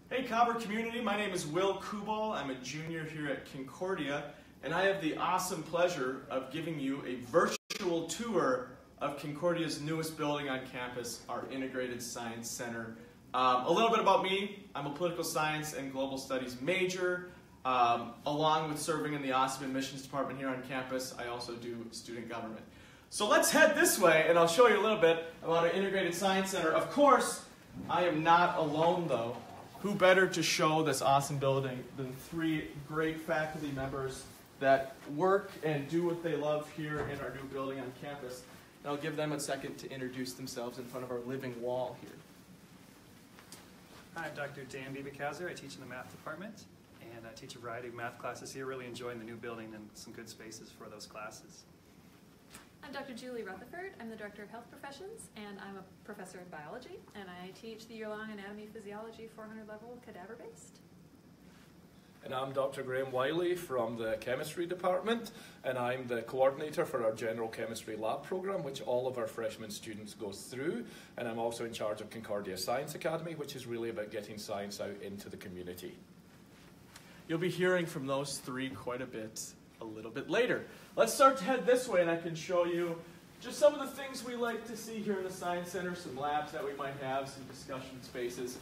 Hey Cobber community, my name is Will Kubal. I'm a junior here at Concordia, and I have the awesome pleasure of giving you a virtual tour of Concordia's newest building on campus, our Integrated Science Center. A little bit about me: I'm a political science and global studies major. Along with serving in the awesome admissions department here on campus, I also do student government. So let's head this way, and I'll show you a little bit about our Integrated Science Center. Of course, I am not alone though. Who better to show this awesome building than three great faculty members that work and do what they love here in our new building on campus. And I'll give them a second to introduce themselves in front of our living wall here. Hi, I'm Dr. Dan Bibikauser. I teach in the math department, and I teach a variety of math classes here. Really enjoying the new building and some good spaces for those classes. I'm Dr. Julie Rutherford. I'm the Director of Health Professions, and I'm a professor in biology, and I teach the year-long anatomy physiology 400 level cadaver-based. And I'm Dr. Graham Wiley from the chemistry department, and I'm the coordinator for our general chemistry lab program, which all of our freshman students go through. And I'm also in charge of Concordia Science Academy, which is really about getting science out into the community. You'll be hearing from those three quite a bit a little bit later. Let's start to head this way, and I can show you just some of the things we like to see here in the Science Center, some labs that we might have, some discussion spaces.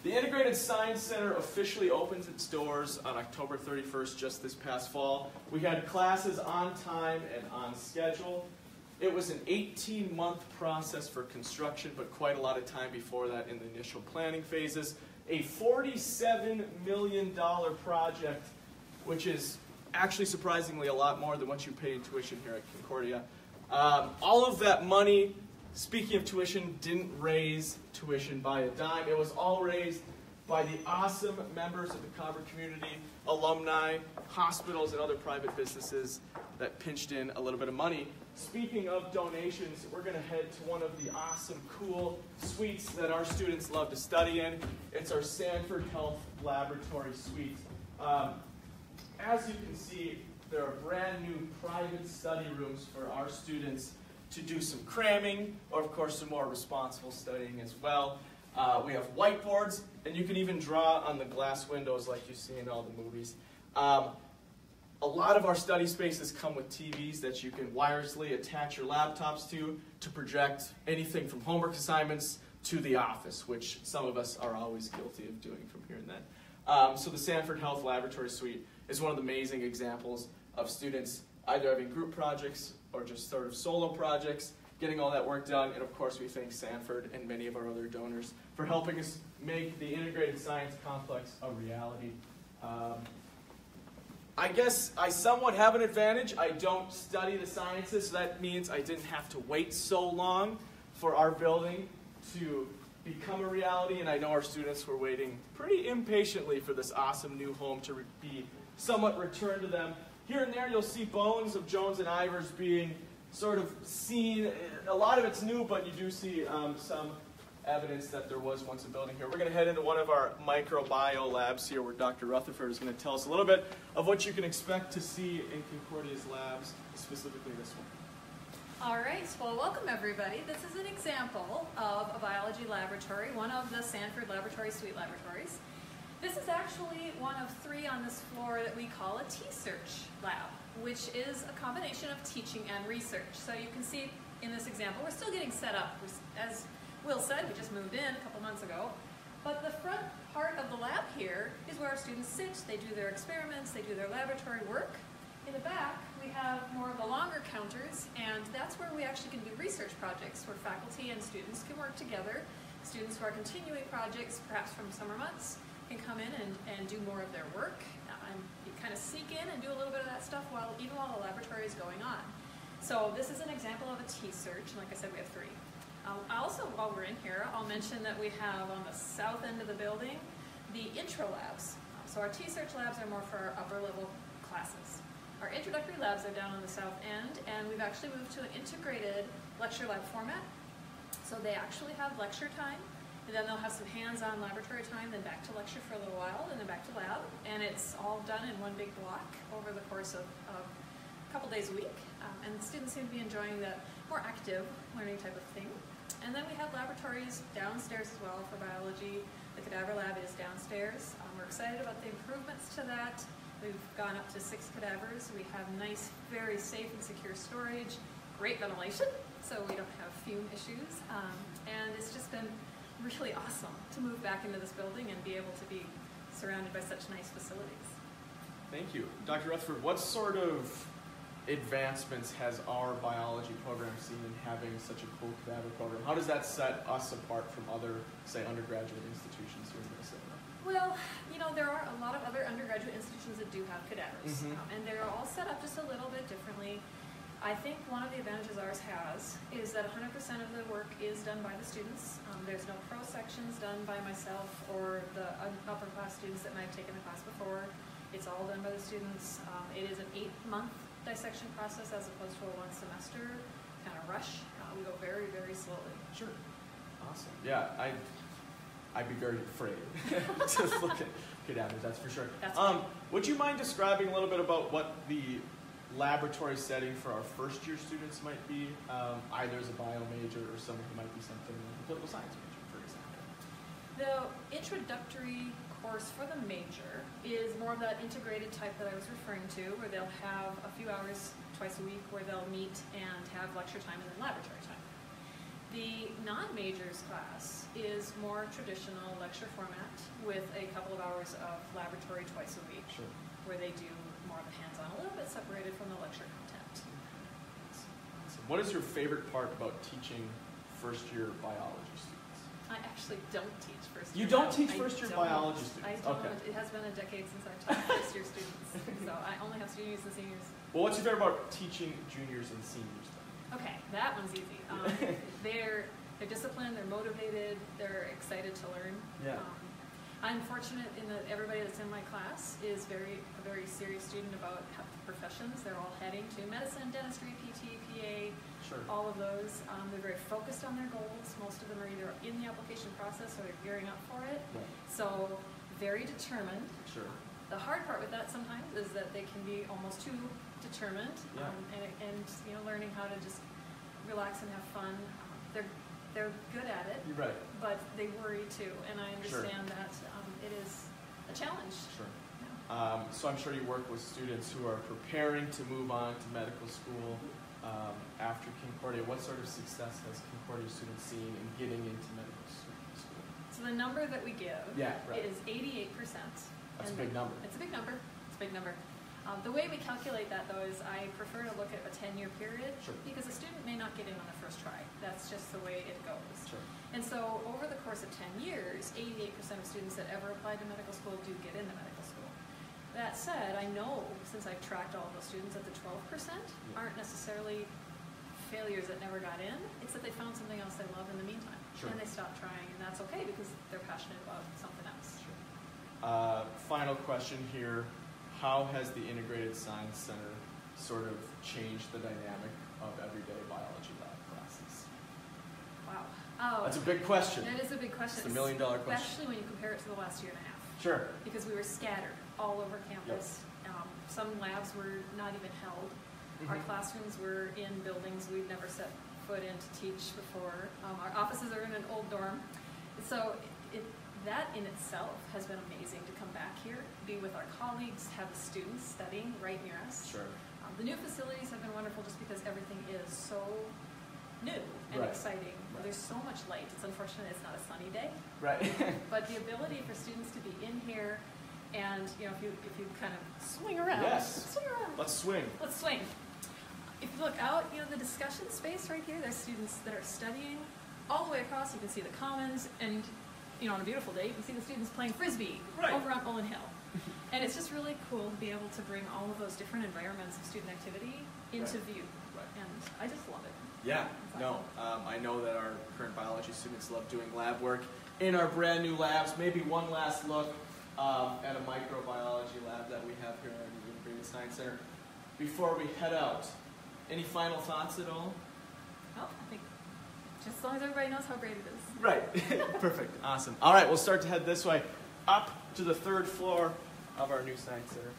The Integrated Science Center officially opens its doors on October 31st, just this past fall. We had classes on time and on schedule. It was an 18-month process for construction, but quite a lot of time before that in the initial planning phases. A $47 million project, which is actually surprisingly a lot more than what you pay in tuition here at Concordia. All of that money, speaking of tuition, didn't raise tuition by a dime. It was all raised by the awesome members of the Cobber community, alumni, hospitals, and other private businesses that pinched in a little bit of money. Speaking of donations, we're going to head to one of the awesome, cool suites that our students love to study in. It's our Sanford Health Laboratory suite. As you can see, there are brand new private study rooms for our students to do some cramming, or of course some more responsible studying as well. We have whiteboards, and you can even draw on the glass windows like you see in all the movies. A lot of our study spaces come with TVs that you can wirelessly attach your laptops to project anything from homework assignments to The Office, which some of us are always guilty of doing from here and then. So the Sanford Health Laboratory Suite is one of the amazing examples of students either having group projects or just sort of solo projects, getting all that work done. And of course we thank Sanford and many of our other donors for helping us make the Integrated Science Complex a reality. I guess I somewhat have an advantage. I don't study the sciences, so that means I didn't have to wait so long for our building to become a reality, and I know our students were waiting pretty impatiently for this awesome new home to be somewhat returned to them. Here and there you'll see bones of Jones and Ivers being sort of seen. A lot of it's new, but you do see some evidence that there was once a building here. We're going to head into one of our microbiome labs here where Dr. Rutherford is going to tell us a little bit of what you can expect to see in Concordia's labs, specifically this one. All right, well, welcome everybody. This is an example of a biology laboratory, one of the Sanford Laboratory Suite laboratories. This is actually one of three on this floor that we call a T-Search lab, which is a combination of teaching and research. So you can see in this example, we're still getting set up. As Will said, we just moved in a couple months ago. But the front part of the lab here is where our students sit. They do their experiments, they do their laboratory work. In the back, we have more of the longer counters, and that's where we actually can do research projects where faculty and students can work together. Students who are continuing projects, perhaps from summer months, can come in and do more of their work. And you kind of sneak in and do a little bit of that stuff even while the laboratory is going on. So this is an example of a T-Search, and like I said, we have three. Also, while we're in here, I'll mention that we have on the south end of the building the intro labs. So our T-Search labs are more for our upper level classes. Our introductory labs are down on the south end, and we've actually moved to an integrated lecture lab format. So they actually have lecture time, and then they'll have some hands-on laboratory time, then back to lecture for a little while, and then back to lab. And it's all done in one big block over the course of a couple days a week. And the students seem to be enjoying the more active learning type of thing. And then we have laboratories downstairs as well for biology. The cadaver lab is downstairs. We're excited about the improvements to that. We've gone up to 6 cadavers. We have nice, very safe and secure storage, great ventilation, so we don't have fume issues. And it's just been really awesome to move back into this building and be able to be surrounded by such nice facilities. Thank you. Dr. Rutherford, what sort of advancements has our biology program seen in having such a cool cadaver program? How does that set us apart from other, say, undergraduate institutions here in Minnesota? Well, you know, there are a lot of other undergraduate institutions that do have cadavers, and they're all set up just a little bit differerly. I think one of the advantages ours has is that 100% of the work is done by the students. There's no pro sections done by myself or the upper class students that might have taken the class before. It's all done by the students. It is an 8-month dissection process as opposed to a 1 semester kind of rush. We go very, very slowly. Sure. Awesome. Yeah, I'd be very afraid to look at cadavers, that's for sure. That's would you mind describing a little bit about what the laboratory setting for our first-year students might be, either as a bio major or someone who might be something like a political science major, for example? The introductory course for the major is more of that integrated type that I was referring to, where they'll have a few hours twice a week where they'll meet and have lecture time and then laboratory time. The non-majors class is more traditional lecture format with a couple of hours of laboratory twice a week, Sure. where they do more of the hands-on, a little bit separated from the lecture content. What is your favorite part about teaching first-year biology students? I actually don't teach first-year. You don't teach first-year biology students? I don't. Okay. It has been a decade since I've taught first-year students, so I only have juniors and seniors. Well, what's your favorite about teaching juniors and seniors then? Okay, that one's easy. They're disciplined, they're motivated, they're excited to learn. Yeah. I'm fortunate in that everybody that's in my class is a very serious student about professions. They're all heading to medicine, dentistry, PT, PA, Sure. all of those. They're very focused on their goals. Most of them are either in the application process or they're gearing up for it. Right. So very determined. Sure. The hard part with that sometimes is that they can be almost too determined, Yeah. and you know, learning how to just relax and have fun. They're good at it, You're right. but they worry too, and I Sure. understand that it is a challenge. Sure. Yeah. So I'm sure you work with students who are preparing to move on to medical school after Concordia. What sort of success has Concordia students seen in getting into medical school? So the number that we give Yeah, right. is 88%. That's a And big number. It's a big number. It's a big number. The way we calculate that, though, is I prefer to look at a 10-year period Sure. because a student may not get in on the first try. That's just the way it goes. Sure. And so over the course of 10 years, 88% of students that ever apply to medical school do get into medical school. That said, I know, since I've tracked all of those students, that the 12% aren't necessarily failures that never got in. It's that they found something else they love in the meantime. Sure. And they stopped trying, and that's okay because they're passionate about something else. Final question here. How has the Integrated Science Center sort of changed the dynamic of everyday biology lab classes? Wow. Oh, That's a big question. that is a big question. It's the million-dollar question. Especially when you compare it to the last year and a half. Sure. Because we were scattered all over campus. Some labs were not even held. Our classrooms were in buildings we'd never set foot in to teach before. Our offices are in an old dorm. So that in itself has been amazing to come back here, be with our colleagues, have the students studying right near us. Sure. The new facilities have been wonderful just because everything is so new and Right. exciting. Right. There's so much light. It's unfortunate it's not a sunny day, Right. but the ability for students to be in here and, you know, if you kind of swing around. Yes. Swing around. Let's swing. Let's swing. If you look out, you know, the discussion space right here, there's students that are studying. All the way across, you can see the commons, and, you know, on a beautiful day, you can see the students playing Frisbee Right. over on Olin Hill. And it's just really cool to be able to bring all of those different environments of student activity into Right. view. Right. And I just love it. Yeah, That's no, I know that our current biology students love doing lab work in our brand new labs. Maybe one last look at a microbiology lab that we have here at the Integrated Science Center. Before we head out, any final thoughts at all? Well, I think just as long as everybody knows how great it is. Right, perfect, awesome. All right, we'll start to head this way, up to the 3rd floor of our new Science Center.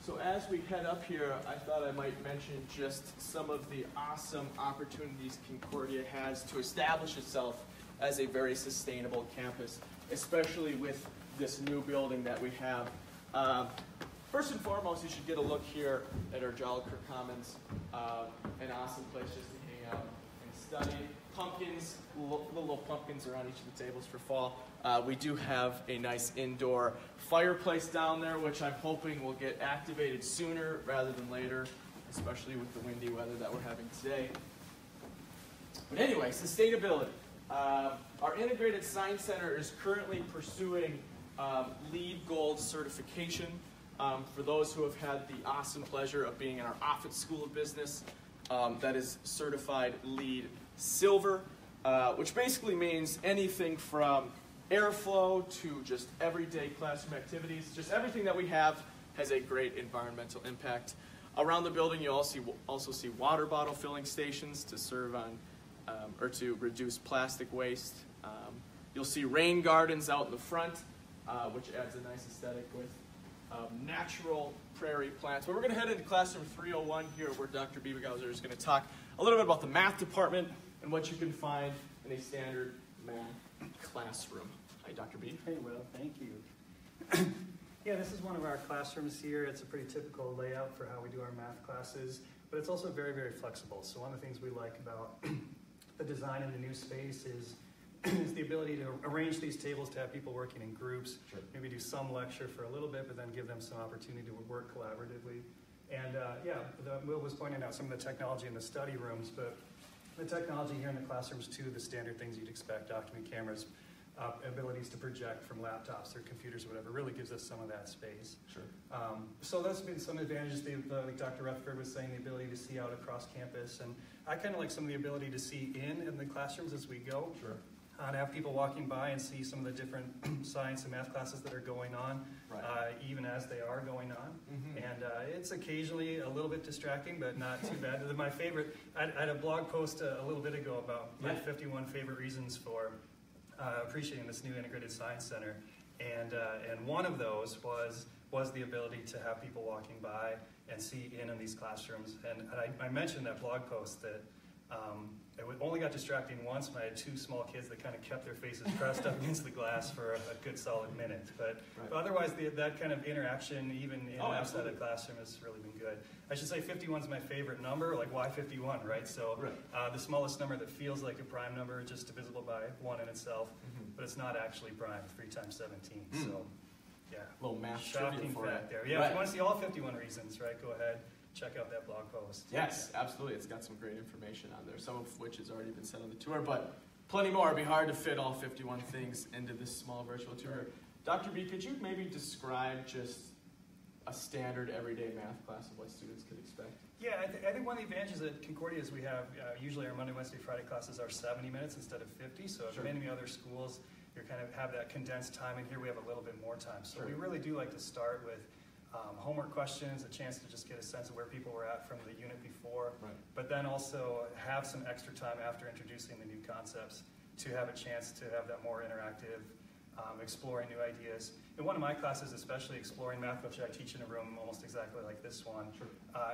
So So as we head up here, I thought I might mention just some of the awesome opportunities Concordia has to establish itself as a very sustainable campus, especially with this new building that we have. First and foremost, you should get a look here at our Jolicoeur Commons, an awesome place just to hang out and study. Pumpkins, little pumpkins around each of the tables for fall. We do have a nice indoor fireplace down there, which I'm hoping will get activated sooner rather than later, especially with the windy weather that we're having today. But anyway, sustainability. Our Integrated Science Center is currently pursuing LEED Gold certification. For those who have had the awesome pleasure of being in our Offutt School of Business, that is certified LEED Silver, which basically means anything from airflow to just everyday classroom activities. Just everything that we have has a great environmental impact. Around the building, you'll also see water bottle filling stations to serve on or to reduce plastic waste. You'll see rain gardens out in the front, which adds a nice aesthetic with natural prairie plants. But we're going to head into classroom 301 here, where Dr. Biebegauser is going to talk a little bit about the math department and what you can find in a standard math classroom. Hi, Dr. B. Hey, Will, thank you. Yeah, this is one of our classrooms here. It's a pretty typical layout for how we do our math classes, but it's also very, very flexible. So one of the things we like about the design in the new space is the ability to arrange these tables to have people working in groups, Sure. maybe do some lecture for a little bit, but then give them some opportunity to work collaboratively. And Will was pointing out some of the technology in the study rooms, but the technology here in the classrooms too, the standard things you'd expect, document cameras, abilities to project from laptops or computers or whatever, really gives us some of that space. Sure. So that's been some advantages, like Dr. Rutherford was saying, the ability to see out across campus, and I kind of like some of the ability to see in the classrooms as we go. Sure. To have people walking by and see some of the different science and math classes that are going on, Right. even as they are going on. Mm-hmm. And it's occasionally a little bit distracting, but not too bad. My favorite, I had a blog post a little bit ago about my 51 favorite reasons for appreciating this new Integrated Science Center. And one of those was the ability to have people walking by and see in these classrooms. And I mentioned that blog post that it only got distracting once when I had two small kids that kind of kept their faces pressed up against the glass for a good solid minute. But otherwise, that kind of interaction, even in outside the classroom, has really been good. I should say 51 is my favorite number. Like, why 51, right? So the smallest number that feels like a prime number, just divisible by 1 in itself, but it's not actually prime, 3 times 17. So, yeah. A little math shocking for fact you. there. Yeah, if you want to see all 51 reasons, right, go ahead. Check out that blog post. Yes, absolutely. It's got some great information on there, some of which has already been said on the tour, but plenty more. It'd be hard to fit all 51 things into this small virtual tour. Dr. B, could you maybe describe just a standard everyday math class of what students could expect? Yeah, I think one of the advantages at Concordia is we have, usually our Monday, Wednesday, Friday classes are 70 minutes instead of 50, so Sure. at many other schools, you kind of have that condensed time, and here we have a little bit more time. So we really do like to start with homework questions, a chance to just get a sense of where people were at from the unit before, but then also have some extra time after introducing the new concepts to have a chance to have that more interactive, exploring new ideas. In one of my classes, especially exploring math, which I teach in a room almost exactly like this one,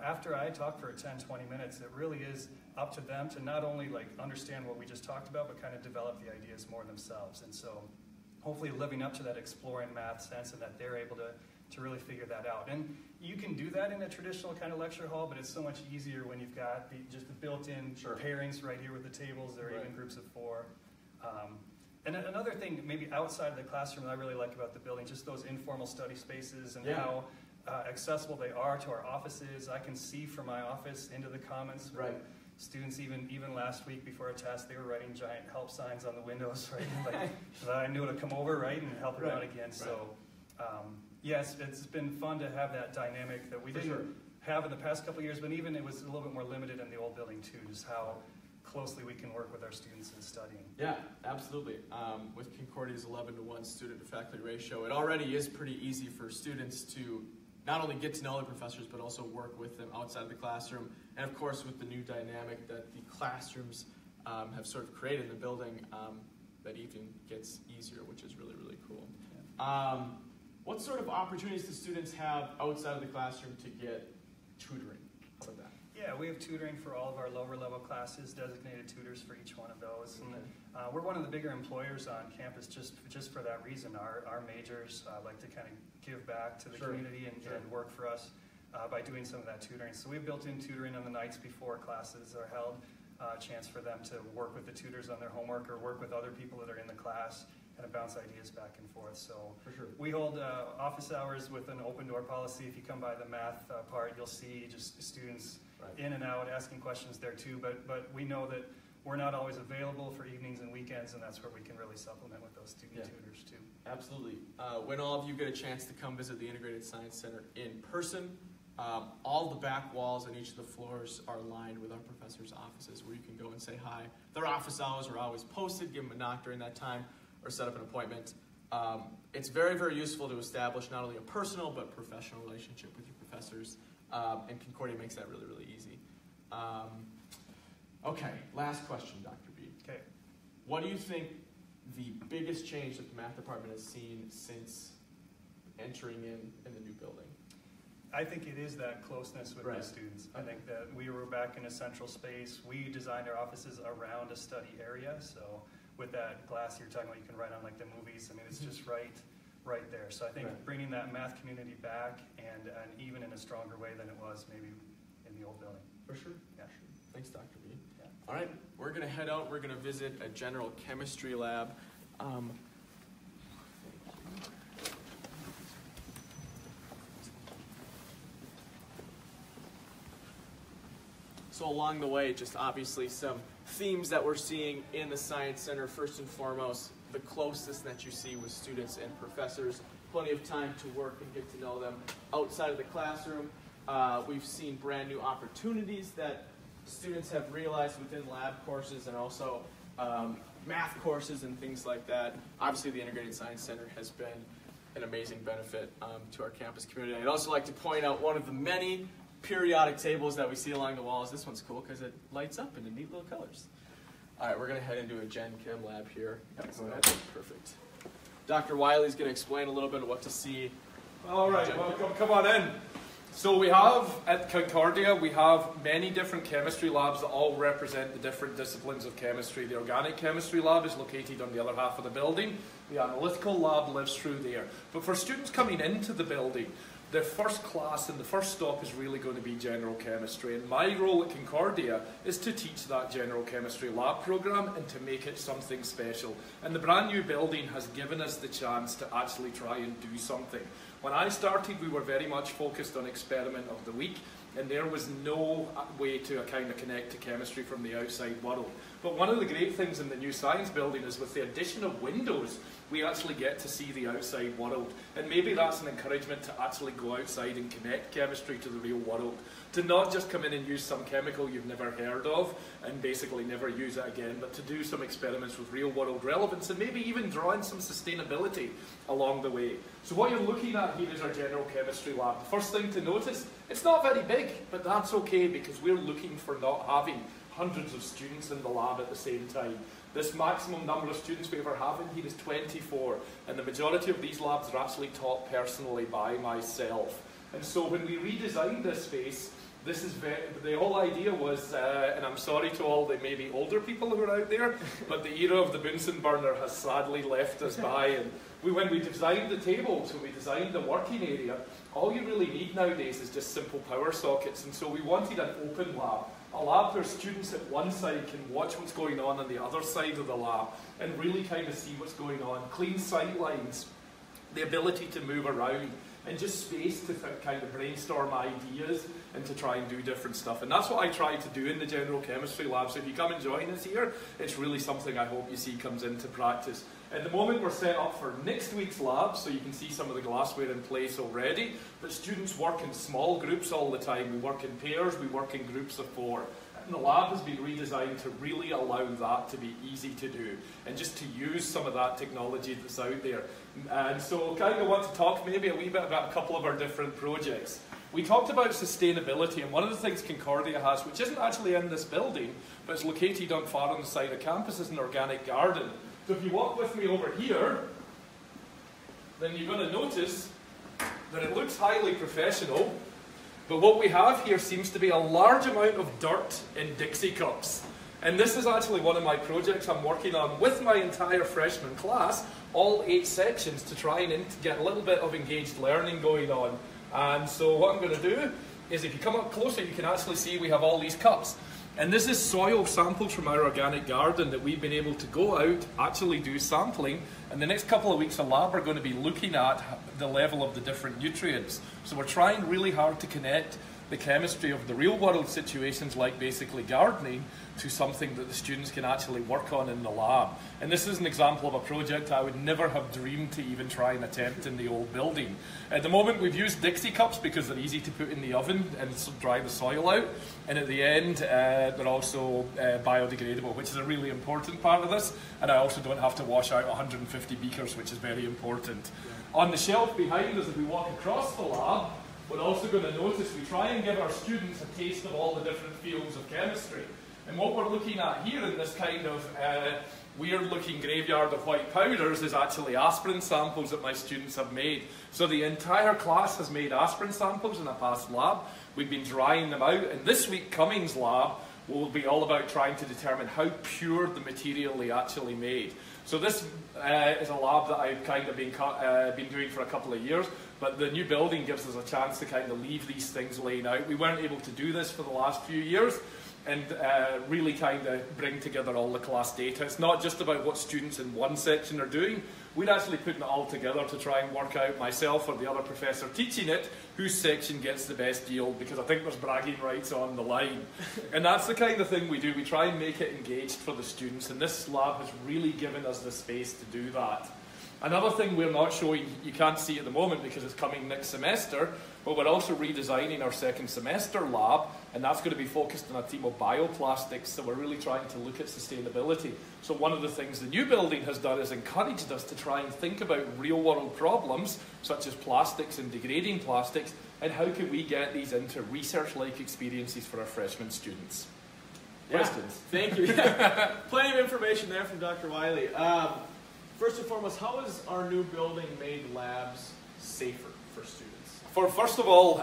after I talk for 10, 20 minutes, it really is up to them to not only like understand what we just talked about, but kind of develop the ideas more themselves. And so hopefully living up to that exploring math sense, and that they're able to really figure that out. And you can do that in a traditional kind of lecture hall, but it's so much easier when you've got just the built-in pairings right here with the tables. There are even groups of 4. And another thing, maybe outside of the classroom, that I really like about the building, just those informal study spaces and how accessible they are to our offices. I can see from my office into the commons. Students, even last week before a test, they were writing giant help signs on the windows, right? Like, so that I knew to come over, right, and help them out again. So, yes, it's been fun to have that dynamic that we didn't have in the past couple of years, but even it was a little bit more limited in the old building too, just how closely we can work with our students in studying. Yeah, absolutely. With Concordia's 11-to-1 student-to-faculty ratio, it already is pretty easy for students to not only get to know the professors, but also work with them outside of the classroom. And of course, with the new dynamic that the classrooms have sort of created in the building, that even gets easier, which is really, really cool. What sort of opportunities do students have outside of the classroom to get tutoring? How about that? Yeah, we have tutoring for all of our lower level classes, designated tutors for each one of those. And we're one of the bigger employers on campus just for that reason. Our majors like to kind of give back to the community and work for us by doing some of that tutoring. So we've built in tutoring on the nights before classes are held, a chance for them to work with the tutors on their homework or work with other people that are in the class, kind of bounce ideas back and forth. So we hold office hours with an open door policy. If you come by the math part, you'll see just students in and out asking questions there too. But we know that we're not always available for evenings and weekends, and that's where we can really supplement with those student tutors too. Absolutely. When all of you get a chance to come visit the Integrated Science Center in person, all the back walls on each of the floors are lined with our professors' offices where you can go and say hi. Their office hours are always posted. Give them a knock during that time or set up an appointment. It's very, very useful to establish not only a personal but professional relationship with your professors, and Concordia makes that really, really easy. Okay, last question, Dr. B. Okay. What do you think the biggest change that the math department has seen since entering in the new building? I think it is that closeness with the students. I think that we were back in a central space. We designed our offices around a study area, so with that glass you're talking about, you can write on like the movies. I mean, it's just right there. So I think bringing that math community back and even in a stronger way than it was maybe in the old building. For sure. Yeah. Thanks, Dr. B. Yeah. All right, we're going to head out. We're going to visit a general chemistry lab. So along the way, just obviously some themes that we're seeing in the Science Center. First and foremost, the closeness that you see with students and professors. Plenty of time to work and get to know them outside of the classroom. We've seen brand new opportunities that students have realized within lab courses and also math courses and things like that. Obviously, the Integrated Science Center has been an amazing benefit to our campus community. I'd also like to point out one of the many periodic tables that we see along the walls. This one's cool because it lights up into neat little colors. All right, we're going to head into a Gen Chem lab here. Perfect. Dr. Wiley's going to explain a little bit of what to see. All right, welcome. Come on in. So we have, at Concordia, we have many different chemistry labs that all represent the different disciplines of chemistry. The organic chemistry lab is located on the other half of the building. The analytical lab lives through there. But for students coming into the building, their first class and the first stop is really going to be general chemistry. And my role at Concordia is to teach that general chemistry lab program and to make it something special. And the brand new building has given us the chance to actually try and do something. When I started, we were very much focused on experiment of the week, and there was no way to kind of connect to chemistry from the outside world. But one of the great things in the new science building is with the addition of windows, we actually get to see the outside world. And maybe that's an encouragement to actually go outside and connect chemistry to the real world. To not just come in and use some chemical you've never heard of and basically never use it again, but to do some experiments with real world relevance and maybe even draw in some sustainability along the way. So what you're looking at here is our general chemistry lab. The first thing to notice, it's not very big, but that's okay because we're looking for not having hundreds of students in the lab at the same time. This maximum number of students we ever have in here is 24, and the majority of these labs are actually taught personally by myself. And so when we redesigned this space, the whole idea was, and I'm sorry to all the maybe older people who are out there, but the era of the Bunsen burner has sadly left us by. And when we designed the tables, when we designed the working area, all you really need nowadays is just simple power sockets. And so we wanted an open lab. A lab where students at one side can watch what's going on the other side of the lab and really kind of see what's going on. Clean sight lines, the ability to move around, and just space to kind of brainstorm ideas and to try and do different stuff. And that's what I try to do in the general chemistry lab. So if you come and join us here, it's really something I hope you see comes into practice. At the moment, we're set up for next week's lab, so you can see some of the glassware in place already. But students work in small groups all the time. We work in pairs, we work in groups of 4. And the lab has been redesigned to really allow that to be easy to do and just to use some of that technology that's out there. And so I kind of want to talk maybe a wee bit about a couple of our different projects. We talked about sustainability, and one of the things Concordia has, which isn't actually in this building, but it's located far on the side of campus, is an organic garden. So if you walk with me over here, then you're going to notice that it looks highly professional, but what we have here seems to be a large amount of dirt in Dixie cups. And this is actually one of my projects I'm working on with my entire freshman class, all 8 sections, to try and get a little bit of engaged learning going on. And so what I'm going to do is, if you come up closer, you can actually see we have all these cups. And this is soil samples from our organic garden that we've been able to go out, actually do sampling, and the next couple of weeks of lab are going to be looking at the level of the different nutrients. So we're trying really hard to connect the chemistry of the real world situations, like basically gardening, to something that the students can actually work on in the lab. And this is an example of a project I would never have dreamed to even try and attempt in the old building. At the moment we've used Dixie cups because they're easy to put in the oven and dry the soil out, and at the end they're also biodegradable, which is a really important part of this, and I also don't have to wash out 150 beakers, which is very important. Yeah. On the shelf behind us, if we walk across the lab, we're also going to notice we try and give our students a taste of all the different fields of chemistry. And what we're looking at here in this kind of weird-looking graveyard of white powders is actually aspirin samples that my students have made. So the entire class has made aspirin samples in a past lab. We've been drying them out, and this week Cummings lab will be all about trying to determine how pure the material they actually made. So this is a lab that I've kind of been doing for a couple of years, but the new building gives us a chance to kind of leave these things laying out. We weren't able to do this for the last few years, and really kind of bring together all the class data. It's not just about what students in one section are doing. We're actually putting it all together to try and work out, myself or the other professor teaching it, whose section gets the best yield, because I think there's bragging rights on the line. And that's the kind of thing we do. We try and make it engaged for the students, and this lab has really given us the space to do that. Another thing we're not showing, you can't see at the moment because it's coming next semester, but we're also redesigning our second semester lab, and that's going to be focused on a theme of bioplastics, so we're really trying to look at sustainability. So one of the things the new building has done is encouraged us to try and think about real world problems, such as plastics and degrading plastics, and how can we get these into research-like experiences for our freshman students. Yeah. Questions? Thank you. Plenty of information there from Dr. Wiley. First and foremost, how has our new building made labs safer for students? First of all,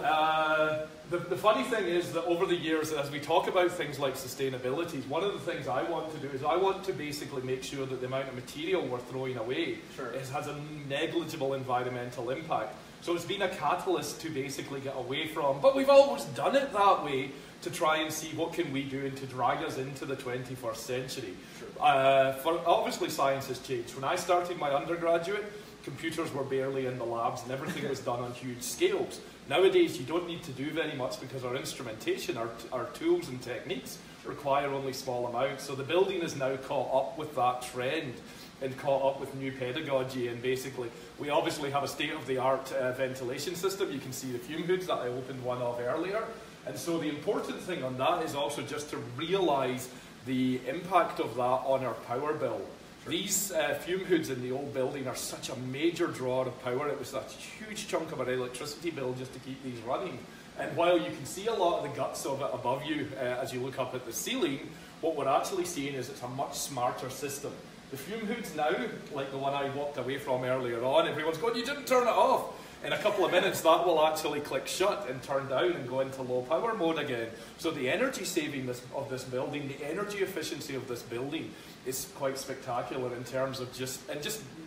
the funny thing is that over the years, as we talk about things like sustainability, one of the things I want to do is I want to basically make sure that the amount of material we're throwing away has a negligible environmental impact. So it's been a catalyst to basically get away from, but we've always done it that way, to try and see what can we do and to drag us into the 21st century. Obviously science has changed. When I started my undergraduate, computers were barely in the labs and everything was done on huge scales. Nowadays you don't need to do very much because our instrumentation, our tools and techniques require only small amounts. So the building is now caught up with that trend and caught up with new pedagogy, and basically we obviously have a state-of-the-art ventilation system. You can see the fume hoods that I opened one of earlier. And so the important thing on that is also just to realise the impact of that on our power bill. These fume hoods in the old building are such a major draw of power. It was a huge chunk of our electricity bill just to keep these running. And while you can see a lot of the guts of it above you as you look up at the ceiling, what we're actually seeing is it's a much smarter system. The fume hoods now, like the one I walked away from earlier on, everyone's going, you didn't turn it off. In a couple of minutes, that will actually click shut and turn down and go into low power mode again. So the energy saving of this building, the energy efficiency of this building is quite spectacular in terms of just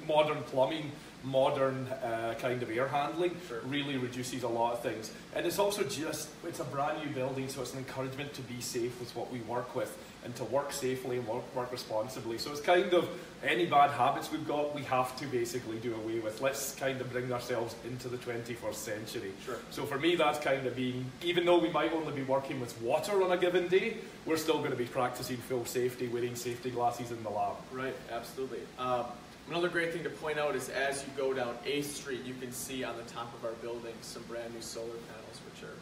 modern plumbing, modern kind of air handling, really reduces a lot of things. And it's also it's a brand new building, so it's an encouragement to be safe with what we work with and to work safely and work responsibly. So it's kind of any bad habits we've got, we have to basically do away with. Let's kind of bring ourselves into the 21st century. So for me, that's kind of being, even though we might only be working with water on a given day, we're still going to be practicing full safety, wearing safety glasses in the lab. Right, absolutely. Another great thing to point out is as you go down 8th Street, you can see on the top of our building some brand new solar panels, which are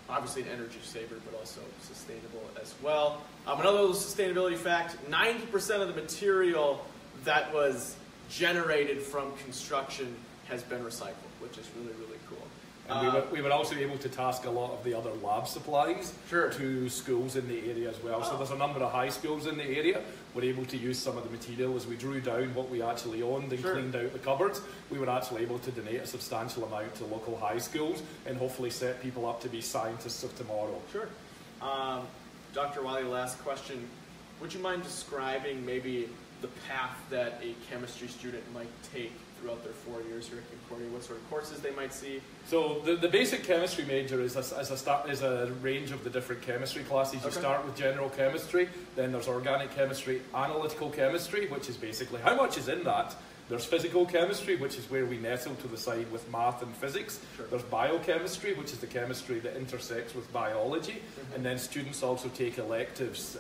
obviously an energy saver, but also sustainable as well. Another little sustainability fact, 90% of the material that was generated from construction has been recycled, which is really, really cool. And we were also able to task a lot of the other lab supplies Sure. to schools in the area as well. So there's a number of high schools in the area. We're able to use some of the material as we drew down what we actually owned and Sure. cleaned out the cupboards. We were actually able to donate a substantial amount to local high schools and hopefully set people up to be scientists of tomorrow. Sure. Dr. Wiley, last question. Would you mind describing maybe the path that a chemistry student might take throughout their 4 years here at Concordia? What sort of courses they might see? So the basic chemistry major is a range of the different chemistry classes. You Okay. start with general chemistry, then there's organic chemistry, analytical chemistry, which is basically how much is in that. There's physical chemistry, which is where we nestle to the side with math and physics. Sure. There's biochemistry, which is the chemistry that intersects with biology. And then students also take electives.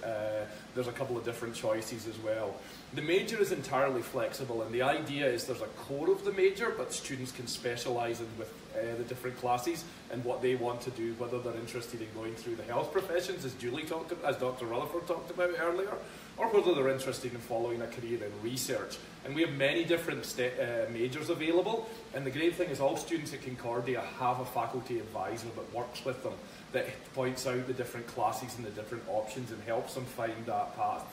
There's a couple of different choices as well. The major is entirely flexible, and the idea is there's a core of the major, but students can specialise in with the different classes and what they want to do, whether they're interested in going through the health professions, as Dr. Rutherford talked about earlier, or whether they're interested in following a career in research. And we have many different majors available, and the great thing is all students at Concordia have a faculty advisor that works with them, that points out the different classes and the different options and helps them find that path.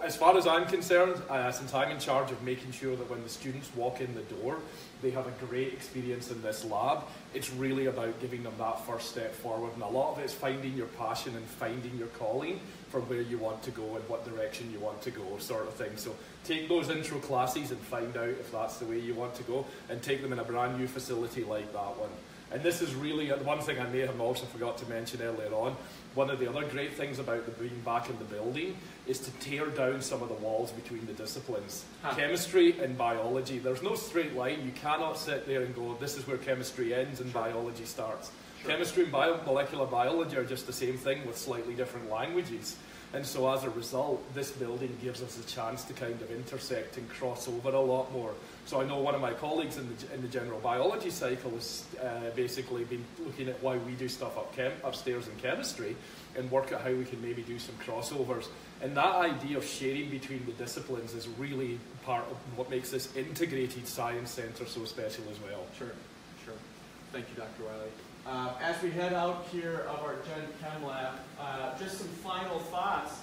As far as I'm concerned, since I'm in charge of making sure that when the students walk in the door, they have a great experience in this lab, it's really about giving them that first step forward. And a lot of it is finding your passion and finding your calling for where you want to go and what direction you want to go, sort of thing. So take those intro classes and find out if that's the way you want to go, and take them in a brand new facility like that one. And this is really one thing I may have also forgot to mention earlier on. One of the other great things about being back in the building is to tear down some of the walls between the disciplines. Chemistry and biology, there's no straight line. You cannot sit there and go, this is where chemistry ends and biology starts. Sure. Chemistry and molecular biology are just the same thing with slightly different languages. And so as a result, this building gives us a chance to kind of intersect and cross over a lot more. So I know one of my colleagues in the general biology cycle has basically been looking at why we do stuff upstairs in chemistry and work out how we can maybe do some crossovers. And that idea of sharing between the disciplines is really part of what makes this integrated science centre so special as well. Sure, sure. Thank you, Dr. Wiley. As we head out here of our Gen Chem Lab, just some final thoughts.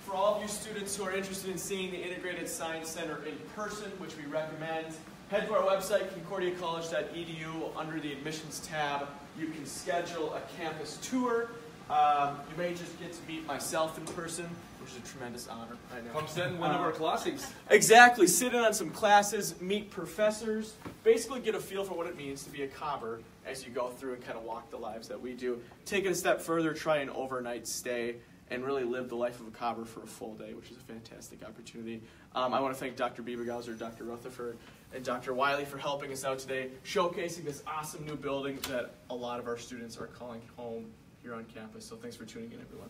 For all of you students who are interested in seeing the Integrated Science Center in person, which we recommend, head to our website, concordiacollege.edu. Under the admissions tab, you can schedule a campus tour. You may just get to meet myself in person, which is a tremendous honor. I know. Come sit in one of our classes. Exactly. Sit in on some classes, meet professors, basically get a feel for what it means to be a cobber as you go through and kind of walk the lives that we do. Take it a step further, try an overnight stay, and really live the life of a cobber for a full day, which is a fantastic opportunity. I want to thank Dr. Biebergauser, Dr. Rutherford, and Dr. Wiley for helping us out today, showcasing this awesome new building that a lot of our students are calling home here on campus. So thanks for tuning in, everyone.